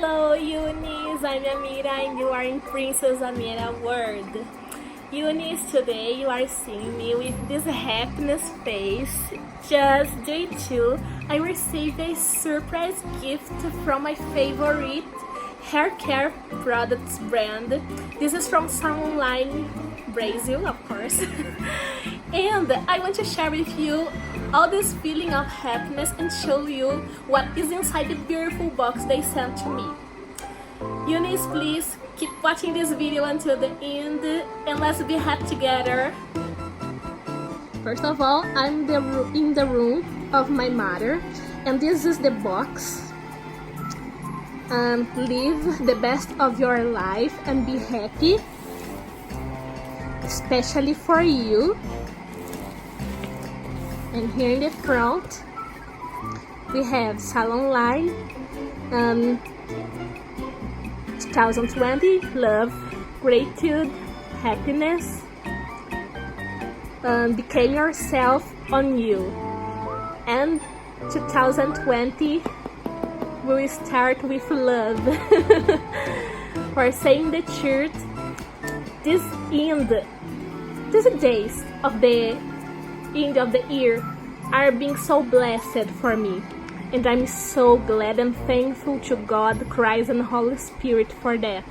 Hello Unis, I'm Ameerah and you are in Princess Ameerah world. Unis, today you are seeing me with this happiness face just due to I received a surprise gift from my favorite haircare products brand. This is from Salon Line Brazil, of course. And I want to share with you all this feeling of happiness and show you what is inside the beautiful box they sent to me. Unis, please keep watching this video until the end and let's be happy together. First of all, I'm in the room of my mother and this is the box. Live the best of your life and be happy, especially for you. And here in the front we have Salon Line 2020 love, gratitude, happiness, become yourself on you, and 2020 will start with love. For saying the truth, these days of the end of the year are being so blessed for me, and I'm so glad and thankful to God, Christ and Holy Spirit for that.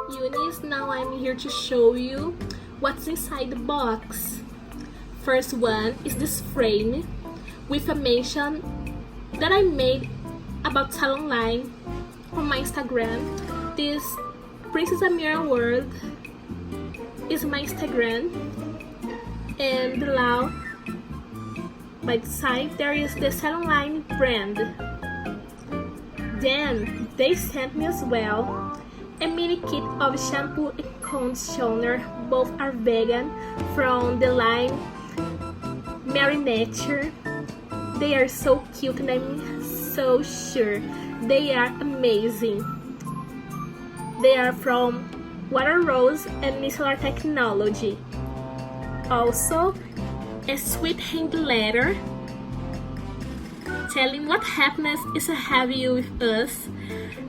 Unis, now I'm here to show you what's inside the box. First one is this frame with a mention that I made about Salon Line on my Instagram. This Princess Ameerah World is my Instagram, and below by the side there is the Salon Line brand. Then they sent me as well a mini kit of shampoo and conditioner. Both are vegan, from the line Mary Nature. They are so cute and I'm so sure they are amazing. They are from water rose and micellar technology. Also a sweet hand letter telling what happiness is to have you with us.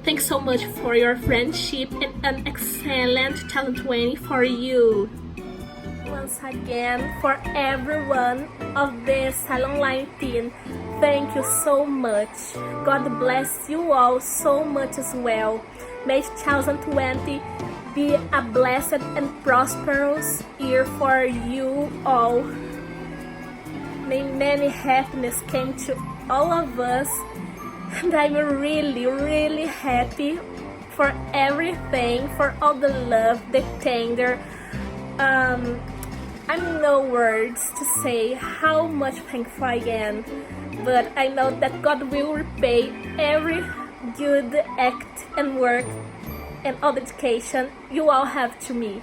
Thanks so much for your friendship and an excellent 2020 for you. Once again, for everyone of the Salon Line Team, thank you so much. God bless you all so much as well. May 2020 be a blessed and prosperous year for you all. May many happiness came to all of us, and I'm really happy for everything, for all the love, the tender. I'm no words to say how much thankful I am, but I know that God will repay every good act and work and all dedication you all have to me.